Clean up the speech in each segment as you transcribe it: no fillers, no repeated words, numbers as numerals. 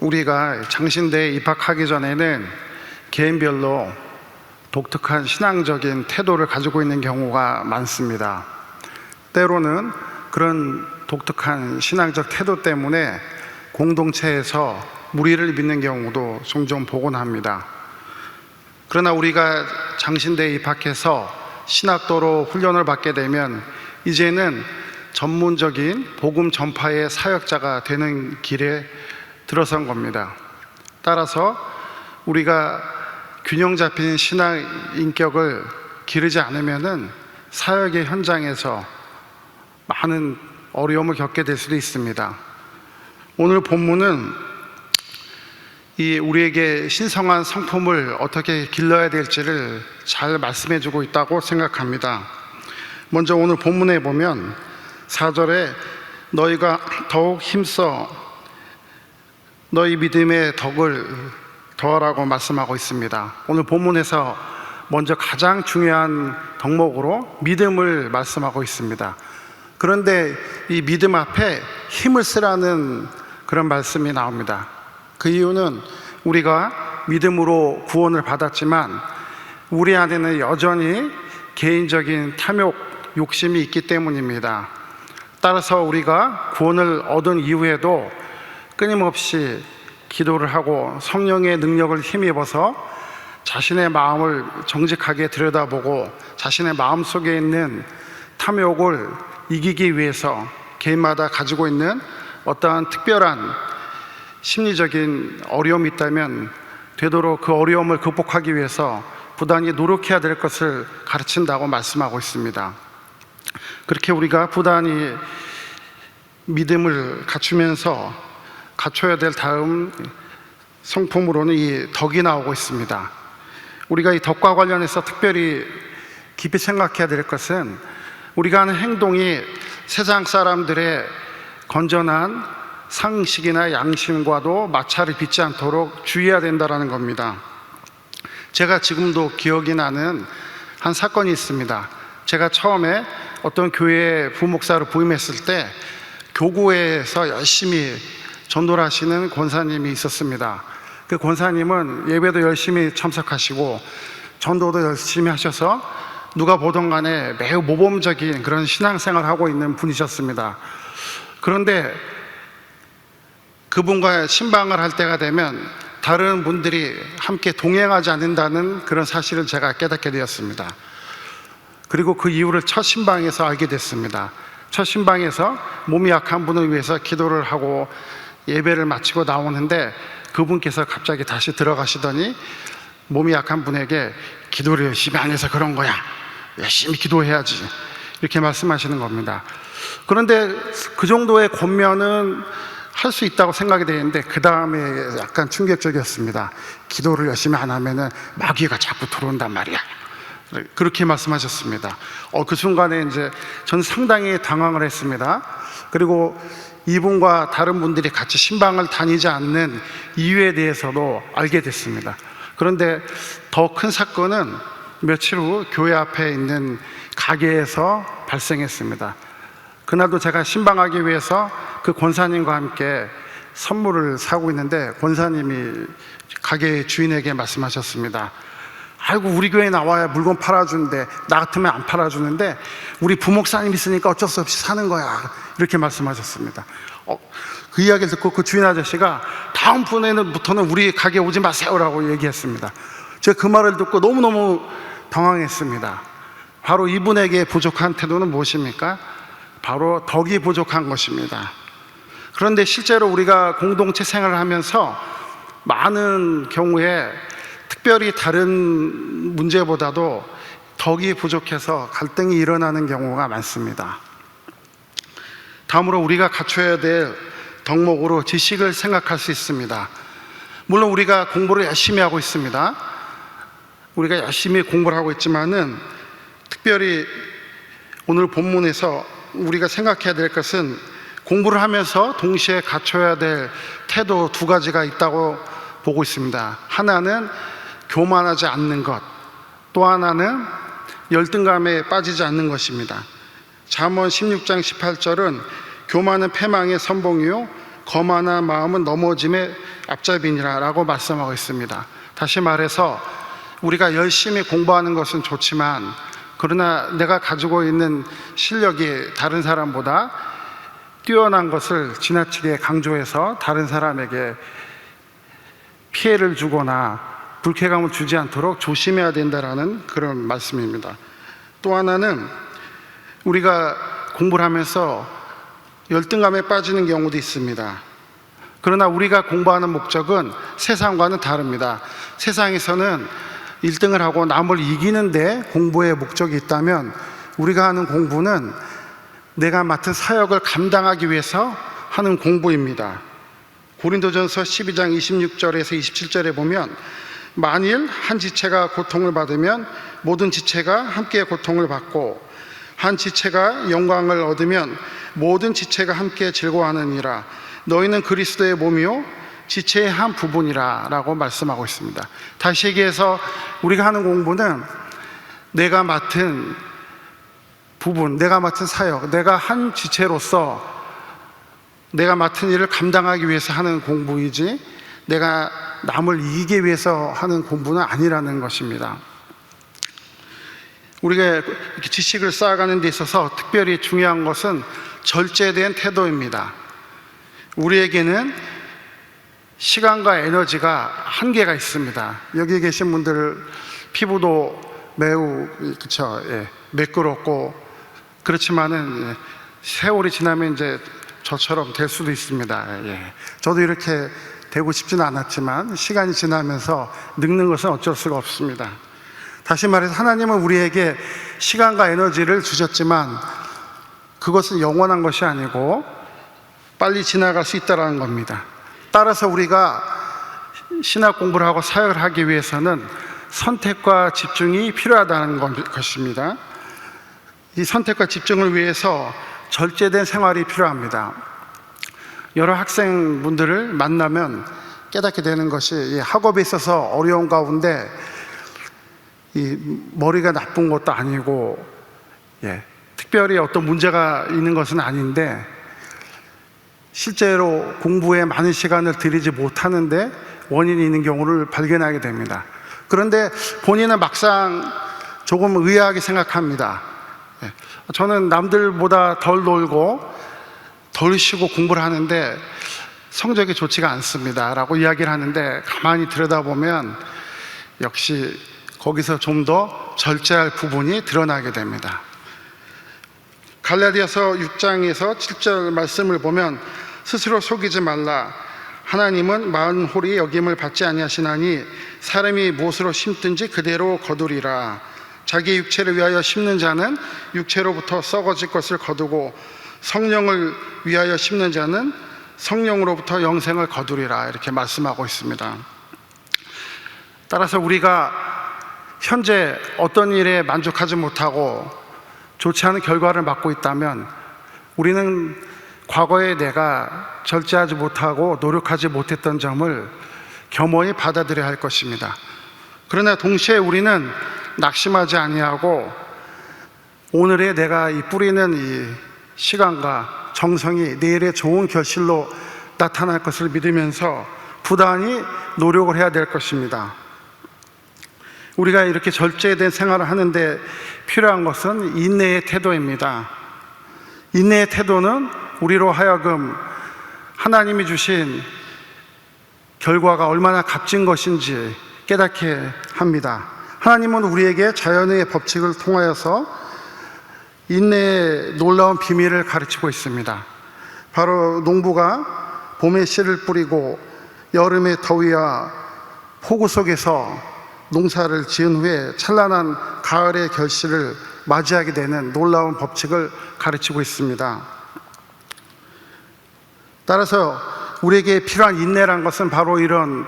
우리가 장신대에 입학하기 전에는 개인별로 독특한 신앙적인 태도를 가지고 있는 경우가 많습니다. 때로는 그런 독특한 신앙적 태도 때문에 공동체에서 무리를 빚는 경우도 종종 보곤 합니다. 그러나 우리가 장신대에 입학해서 신학도로 훈련을 받게 되면 이제는 전문적인 복음 전파의 사역자가 되는 길에 들어선 겁니다. 따라서 우리가 균형 잡힌 신앙 인격을 기르지 않으면은 사역의 현장에서 많은 어려움을 겪게 될 수도 있습니다. 오늘 본문은 우리에게 신성한 성품을 어떻게 길러야 될지를 잘 말씀해 주고 있다고 생각합니다. 먼저 오늘 본문에 보면 4절에 너희가 더욱 힘써 너희 믿음의 덕을 더하라고 말씀하고 있습니다. 오늘 본문에서 먼저 가장 중요한 덕목으로 믿음을 말씀하고 있습니다. 그런데 이 믿음 앞에 힘을 쓰라는 그런 말씀이 나옵니다. 그 이유는 우리가 믿음으로 구원을 받았지만 우리 안에는 여전히 개인적인 탐욕, 욕심이 있기 때문입니다. 따라서 우리가 구원을 얻은 이후에도 끊임없이 기도를 하고 성령의 능력을 힘입어서 자신의 마음을 정직하게 들여다보고 자신의 마음속에 있는 탐욕을 이기기 위해서 개인마다 가지고 있는 어떠한 특별한 심리적인 어려움이 있다면 되도록 그 어려움을 극복하기 위해서 부단히 노력해야 될 것을 가르친다고 말씀하고 있습니다. 그렇게 우리가 부단히 믿음을 갖추면서 갖춰야 될 다음 성품으로는 이 덕이 나오고 있습니다. 우리가 이 덕과 관련해서 특별히 깊이 생각해야 될 것은 우리가 하는 행동이 세상 사람들의 건전한 상식이나 양심과도 마찰을 빚지 않도록 주의해야 된다는 겁니다. 제가 지금도 기억이 나는 한 사건이 있습니다. 제가 처음에 어떤 교회에 부목사로 부임했을 때 교구에서 열심히 전도를 하시는 권사님이 있었습니다. 그 권사님은 예배도 열심히 참석하시고 전도도 열심히 하셔서 누가 보던 간에 매우 모범적인 그런 신앙생활을 하고 있는 분이셨습니다. 그런데 그분과 신방을 할 때가 되면 다른 분들이 함께 동행하지 않는다는 그런 사실을 제가 깨닫게 되었습니다. 그리고 그 이유를 첫 신방에서 알게 됐습니다. 첫 신방에서 몸이 약한 분을 위해서 기도를 하고 예배를 마치고 나오는데 그분께서 갑자기 다시 들어가시더니 몸이 약한 분에게 기도를 열심히 안 해서 그런 거야, 열심히 기도해야지, 이렇게 말씀하시는 겁니다. 그런데 그 정도의 권면은 할 수 있다고 생각이 되는데 그 다음에 약간 충격적이었습니다. 기도를 열심히 안 하면은 마귀가 자꾸 들어온단 말이야, 그렇게 말씀하셨습니다. 그 순간에 이제 전 상당히 당황을 했습니다. 그리고 이분과 다른 분들이 같이 신방을 다니지 않는 이유에 대해서도 알게 됐습니다. 그런데 더 큰 사건은 며칠 후 교회 앞에 있는 가게에서 발생했습니다. 그날도 제가 신방하기 위해서 그 권사님과 함께 선물을 사고 있는데 권사님이 가게 주인에게 말씀하셨습니다. 아이고, 우리 교회에 나와야 물건 팔아주는데 나 같으면 안 팔아주는데 우리 부목사님 있으니까 어쩔 수 없이 사는 거야, 이렇게 말씀하셨습니다. 그 이야기를 듣고 그 주인 아저씨가 다음번에부터는 우리 가게 오지 마세요라고 얘기했습니다. 제가 그 말을 듣고 너무너무 당황했습니다. 바로 이분에게 부족한 태도는 무엇입니까? 바로 덕이 부족한 것입니다. 그런데 실제로 우리가 공동체 생활을 하면서 많은 경우에 특별히 다른 문제보다도 덕이 부족해서 갈등이 일어나는 경우가 많습니다. 다음으로 우리가 갖춰야 될 덕목으로 지식을 생각할 수 있습니다. 물론 우리가 공부를 열심히 하고 있습니다. 우리가 열심히 공부를 하고 있지만은 특별히 오늘 본문에서 우리가 생각해야 될 것은 공부를 하면서 동시에 갖춰야 될 태도 두 가지가 있다고 보고 있습니다. 하나는 교만하지 않는 것, 또 하나는 열등감에 빠지지 않는 것입니다. 잠언 16장 18절은 교만은 패망의 선봉이요 거만한 마음은 넘어짐의 앞잡이니라 라고 말씀하고 있습니다. 다시 말해서 우리가 열심히 공부하는 것은 좋지만, 그러나 내가 가지고 있는 실력이 다른 사람보다 뛰어난 것을 지나치게 강조해서 다른 사람에게 피해를 주거나 불쾌감을 주지 않도록 조심해야 된다라는 그런 말씀입니다. 또 하나는 우리가 공부를 하면서 열등감에 빠지는 경우도 있습니다. 그러나 우리가 공부하는 목적은 세상과는 다릅니다. 세상에서는 1등을 하고 남을 이기는데 공부의 목적이 있다면, 우리가 하는 공부는 내가 맡은 사역을 감당하기 위해서 하는 공부입니다. 고린도전서 12장 26절에서 27절에 보면, 만일 한 지체가 고통을 받으면 모든 지체가 함께 고통을 받고, 한 지체가 영광을 얻으면 모든 지체가 함께 즐거워하느니라. 너희는 그리스도의 몸이요 지체의 한 부분이라 라고 말씀하고 있습니다. 다시 얘기해서 우리가 하는 공부는 내가 맡은 부분, 내가 맡은 사역, 내가 한 지체로서 내가 맡은 일을 감당하기 위해서 하는 공부이지, 내가 남을 이기기 위해서 하는 공부는 아니라는 것입니다. 우리가 이렇게 지식을 쌓아가는 데 있어서 특별히 중요한 것은 절제된 태도입니다. 우리에게는 시간과 에너지가 한계가 있습니다. 여기 계신 분들 피부도 매우 매끄럽고 그렇지만은 세월이 지나면 이제 저처럼 될 수도 있습니다. 저도 이렇게 되고 싶지는 않았지만 시간이 지나면서 늙는 것은 어쩔 수가 없습니다. 다시 말해서 하나님은 우리에게 시간과 에너지를 주셨지만 그것은 영원한 것이 아니고 빨리 지나갈 수 있다는 겁니다. 따라서 우리가 신학 공부를 하고 사역을 하기 위해서는 선택과 집중이 필요하다는 것입니다. 이 선택과 집중을 위해서 절제된 생활이 필요합니다. 여러 학생분들을 만나면 깨닫게 되는 것이, 학업에 있어서 어려운 가운데 이 머리가 나쁜 것도 아니고 특별히 어떤 문제가 있는 것은 아닌데 실제로 공부에 많은 시간을 들이지 못하는데 원인이 있는 경우를 발견하게 됩니다. 그런데 본인은 막상 조금 의아하게 생각합니다. 저는 남들보다 덜 놀고 덜 쉬고 공부를 하는데 성적이 좋지가 않습니다 라고 이야기를 하는데, 가만히 들여다보면 역시 거기서 좀 더 절제할 부분이 드러나게 됩니다. 갈라디아서 6장에서 7절 말씀을 보면, 스스로 속이지 말라. 하나님은 마흔 홀이 여김을 받지 아니하시나니 사람이 무엇으로 심든지 그대로 거두리라. 자기 육체를 위하여 심는 자는 육체로부터 썩어질 것을 거두고, 성령을 위하여 심는 자는 성령으로부터 영생을 거두리라. 이렇게 말씀하고 있습니다. 따라서 우리가 현재 어떤 일에 만족하지 못하고 좋지 않은 결과를 맞고 있다면, 우리는 과거에 내가 절제하지 못하고 노력하지 못했던 점을 겸허히 받아들여야 할 것입니다. 그러나 동시에 우리는 낙심하지 아니하고 오늘의 내가 이 뿌리는 이 시간과 정성이 내일의 좋은 결실로 나타날 것을 믿으면서 부단히 노력을 해야 될 것입니다. 우리가 이렇게 절제된 생활을 하는데 필요한 것은 인내의 태도입니다. 인내의 태도는 우리로 하여금 하나님이 주신 결과가 얼마나 값진 것인지 깨닫게 합니다. 하나님은 우리에게 자연의 법칙을 통하여서 인내의 놀라운 비밀을 가르치고 있습니다. 바로 농부가 봄에 씨를 뿌리고 여름의 더위와 폭우 속에서 농사를 지은 후에 찬란한 가을의 결실을 맞이하게 되는 놀라운 법칙을 가르치고 있습니다. 따라서 우리에게 필요한 인내란 것은 바로 이런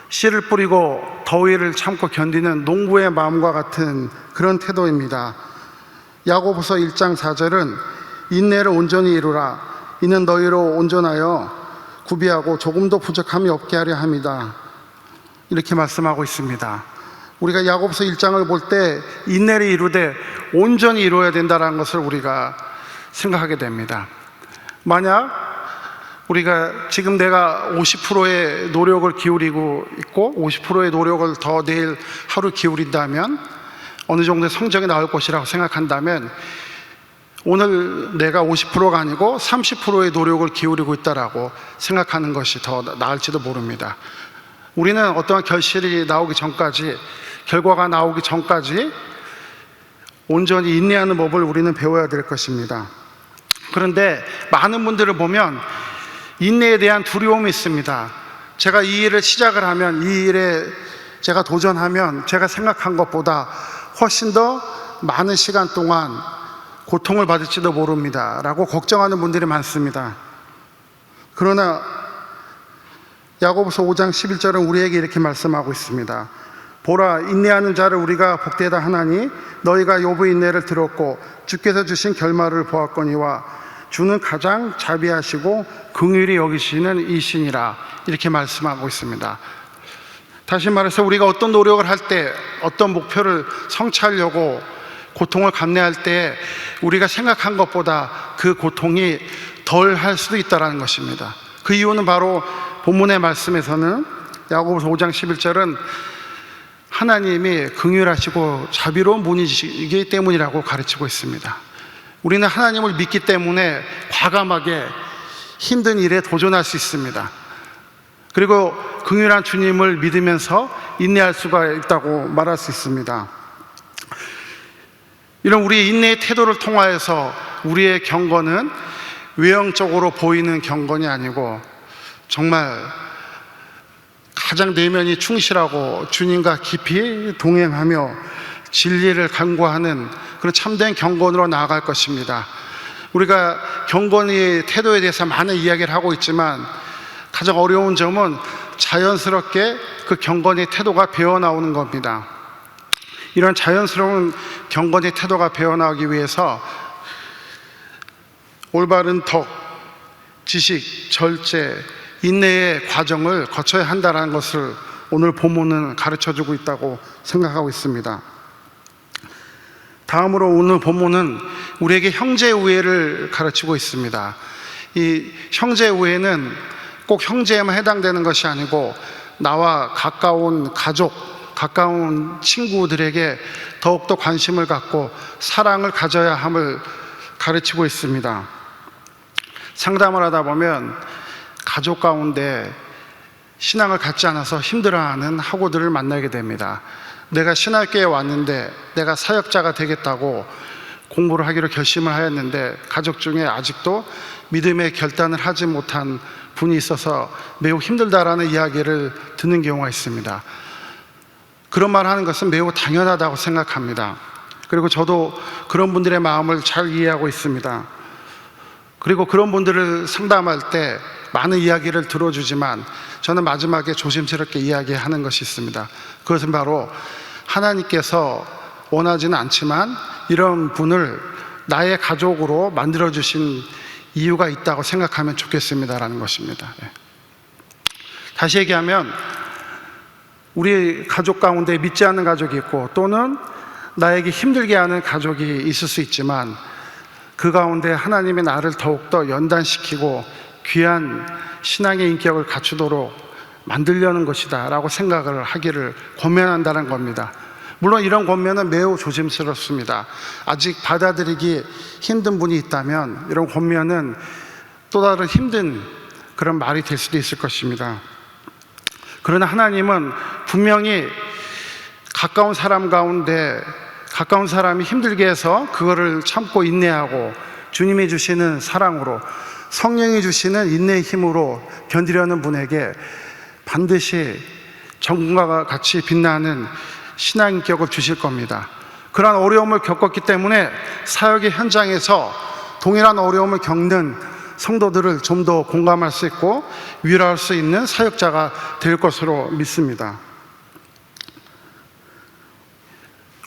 씨를 뿌리고 더위를 참고 견디는 농부의 마음과 같은 그런 태도입니다. 야고보서 1장 4절은 인내를 온전히 이루라. 이는 너희로 온전하여 구비하고 조금도 부족함이 없게 하려 함이다. 이렇게 말씀하고 있습니다. 우리가 야고보서 1장을 볼 때 인내를 이루되 온전히 이루어야 된다는 것을 우리가 생각하게 됩니다. 만약 우리가 지금 내가 50%의 노력을 기울이고 있고 50%의 노력을 더 내일 하루 기울인다면 어느 정도의 성적이 나올 것이라고 생각한다면 오늘 내가 50%가 아니고 30%의 노력을 기울이고 있다라고 생각하는 것이 더 나을지도 모릅니다. 우리는 어떠한 결실이 나오기 전까지, 결과가 나오기 전까지 온전히 인내하는 법을 우리는 배워야 될 것입니다. 그런데 많은 분들을 보면 인내에 대한 두려움이 있습니다. 제가 이 일을 시작을 하면, 이 일에 제가 도전하면 제가 생각한 것보다 훨씬 더 많은 시간 동안 고통을 받을지도 모릅니다 라고 걱정하는 분들이 많습니다. 그러나 야고보서 5장 11절은 우리에게 이렇게 말씀하고 있습니다. 보라, 인내하는 자를 우리가 복되다 하나니 너희가 욥의 인내를 들었고 주께서 주신 결말을 보았거니와 주는 가장 자비하시고 긍휼히 여기시는 이신이라, 이렇게 말씀하고 있습니다. 다시 말해서 우리가 어떤 노력을 할 때, 어떤 목표를 성취하려고 고통을 감내할 때 우리가 생각한 것보다 그 고통이 덜 할 수도 있다는 것입니다. 그 이유는 바로 본문의 말씀에서는 야고보서 5장 11절은 하나님이 긍휼하시고 자비로운 분이시기 때문이라고 가르치고 있습니다. 우리는 하나님을 믿기 때문에 과감하게 힘든 일에 도전할 수 있습니다. 그리고 긍휼한 주님을 믿으면서 인내할 수가 있다고 말할 수 있습니다. 이런 우리의 인내의 태도를 통하여서 우리의 경건은 외형적으로 보이는 경건이 아니고 정말 가장 내면이 충실하고 주님과 깊이 동행하며 진리를 간구하는 그런 참된 경건으로 나아갈 것입니다. 우리가 경건의 태도에 대해서 많은 이야기를 하고 있지만 가장 어려운 점은 자연스럽게 그 경건의 태도가 배어나오는 겁니다. 이런 자연스러운 경건의 태도가 배어나오기 위해서 올바른 덕, 지식, 절제, 인내의 과정을 거쳐야 한다는 것을 오늘 본문은 가르쳐주고 있다고 생각하고 있습니다. 다음으로 오늘 본문은 우리에게 형제 우애를 가르치고 있습니다. 이 형제 우애는 꼭 형제에만 해당되는 것이 아니고 나와 가까운 가족, 가까운 친구들에게 더욱더 관심을 갖고 사랑을 가져야 함을 가르치고 있습니다. 상담을 하다 보면 가족 가운데 신앙을 갖지 않아서 힘들어하는 학우들을 만나게 됩니다. 내가 신학교에 왔는데 내가 사역자가 되겠다고 공부를 하기로 결심을 하였는데 가족 중에 아직도 믿음의 결단을 하지 못한 분이 있어서 매우 힘들다라는 이야기를 듣는 경우가 있습니다. 그런 말 하는 것은 매우 당연하다고 생각합니다. 그리고 저도 그런 분들의 마음을 잘 이해하고 있습니다. 그리고 그런 분들을 상담할 때 많은 이야기를 들어주지만 저는 마지막에 조심스럽게 이야기하는 것이 있습니다. 그것은 바로 하나님께서 원하지는 않지만 이런 분을 나의 가족으로 만들어주신 이유가 있다고 생각하면 좋겠습니다라는 것입니다. 다시 얘기하면 우리 가족 가운데 믿지 않는 가족이 있고 또는 나에게 힘들게 하는 가족이 있을 수 있지만 그 가운데 하나님이 나를 더욱더 연단시키고 귀한 신앙의 인격을 갖추도록 만들려는 것이다 라고 생각을 하기를 권면한다는 겁니다. 물론 이런 권면은 매우 조심스럽습니다. 아직 받아들이기 힘든 분이 있다면 이런 권면은 또 다른 힘든 그런 말이 될 수도 있을 것입니다. 그러나 하나님은 분명히 가까운 사람 가운데 가까운 사람이 힘들게 해서 그거를 참고 인내하고 주님이 주시는 사랑으로 성령이 주시는 인내의 힘으로 견디려는 분에게 반드시 정금과 같이 빛나는 신앙인격을 주실 겁니다. 그러한 어려움을 겪었기 때문에 사역의 현장에서 동일한 어려움을 겪는 성도들을 좀 더 공감할 수 있고 위로할 수 있는 사역자가 될 것으로 믿습니다.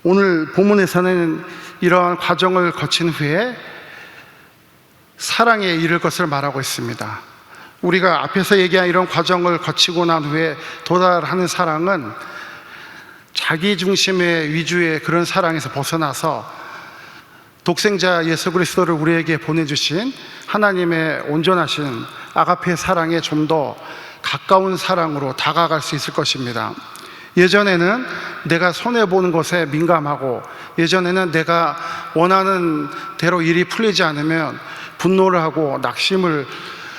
오늘 본문에서는 이러한 과정을 거친 후에 사랑에 이를 것을 말하고 있습니다. 우리가 앞에서 얘기한 이런 과정을 거치고 난 후에 도달하는 사랑은 자기 중심의 위주의 그런 사랑에서 벗어나서 독생자 예수 그리스도를 우리에게 보내주신 하나님의 온전하신 아가페 사랑에 좀 더 가까운 사랑으로 다가갈 수 있을 것입니다. 예전에는 내가 손해보는 것에 민감하고, 예전에는 내가 원하는 대로 일이 풀리지 않으면 분노를 하고 낙심을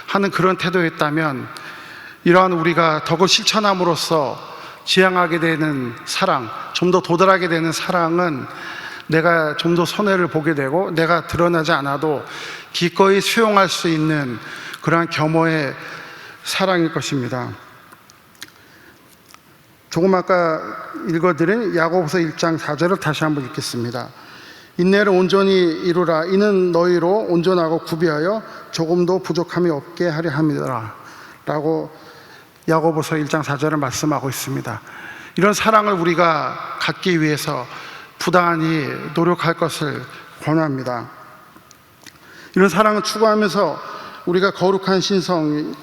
하는 그런 태도였다면, 이러한 우리가 덕을 실천함으로써 지향하게 되는 사랑, 좀 더 도달하게 되는 사랑은 내가 좀 더 손해를 보게 되고 내가 드러나지 않아도 기꺼이 수용할 수 있는 그러한 겸허의 사랑일 것입니다. 조금 아까 읽어드린 야고보서 1장 4절을 다시 한번 읽겠습니다. 인내를 온전히 이루라. 이는 너희로 온전하고 구비하여 조금도 부족함이 없게 하려 함이라 라고 야고보서 1장 4절을 말씀하고 있습니다. 이런 사랑을 우리가 갖기 위해서 부단히 노력할 것을 권합니다. 이런 사랑을 추구하면서 우리가 거룩한 신성,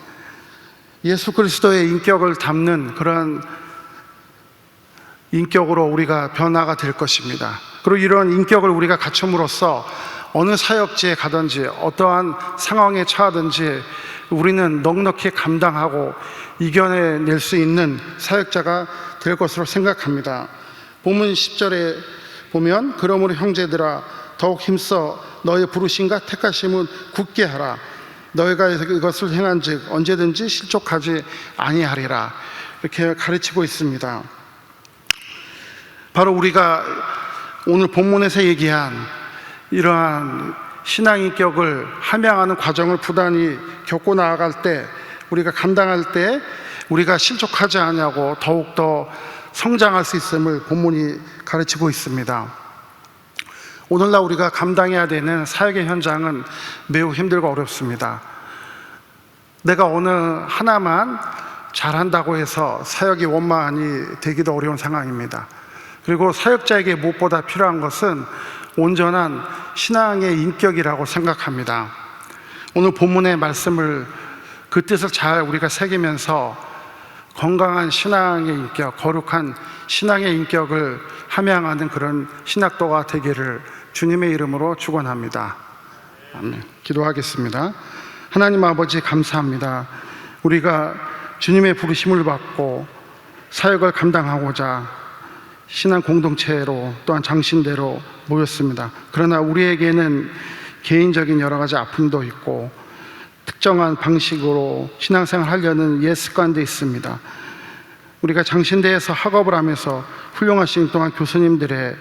예수 그리스도의 인격을 담는 그런 인격으로 우리가 변화가 될 것입니다. 그리고 이런 인격을 우리가 갖춤으로써 어느 사역지에 가든지 어떠한 상황에 처하든지 우리는 넉넉히 감당하고 이겨낼 수 있는 사역자가 될 것으로 생각합니다. 본문 10절에 보면, 그러므로 형제들아 더욱 힘써 너의 부르심과 택하심은 굳게 하라. 너희가 이것을 행한즉 언제든지 실족하지 아니하리라. 이렇게 가르치고 있습니다. 바로 우리가 오늘 본문에서 얘기한 이러한 신앙인격을 함양하는 과정을 부단히 겪고 나아갈 때, 우리가 감당할 때 우리가 실족하지 않냐고 더욱더 성장할 수 있음을 본문이 가르치고 있습니다. 오늘날 우리가 감당해야 되는 사역의 현장은 매우 힘들고 어렵습니다. 내가 어느 하나만 잘한다고 해서 사역이 원만히 되기도 어려운 상황입니다. 그리고 사역자에게 무엇보다 필요한 것은 온전한 신앙의 인격이라고 생각합니다. 오늘 본문의 말씀을, 그 뜻을 잘 우리가 새기면서 건강한 신앙의 인격, 거룩한 신앙의 인격을 함양하는 그런 신학도가 되기를 주님의 이름으로 축원합니다. 아멘. 기도하겠습니다. 하나님 아버지, 감사합니다. 우리가 주님의 부르심을 받고 사역을 감당하고자 신앙 공동체로 또한 장신대로 모였습니다. 그러나 우리에게는 개인적인 여러 가지 아픔도 있고 특정한 방식으로 신앙생활 하려는 옛 습관도 있습니다. 우리가 장신대에서 학업을 하면서 훌륭하신 또한 교수님들의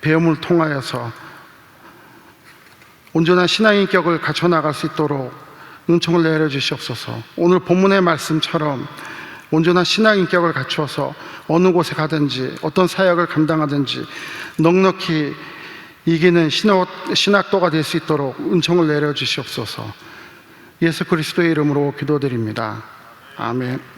배움을 통하여서 온전한 신앙인격을 갖춰나갈 수 있도록 은총을 내려주시옵소서. 오늘 본문의 말씀처럼 온전한 신앙인격을 갖추어서 어느 곳에 가든지 어떤 사역을 감당하든지 넉넉히 이기는 신학도가 될 수 있도록 은총을 내려주시옵소서. 예수 그리스도의 이름으로 기도드립니다. 아멘.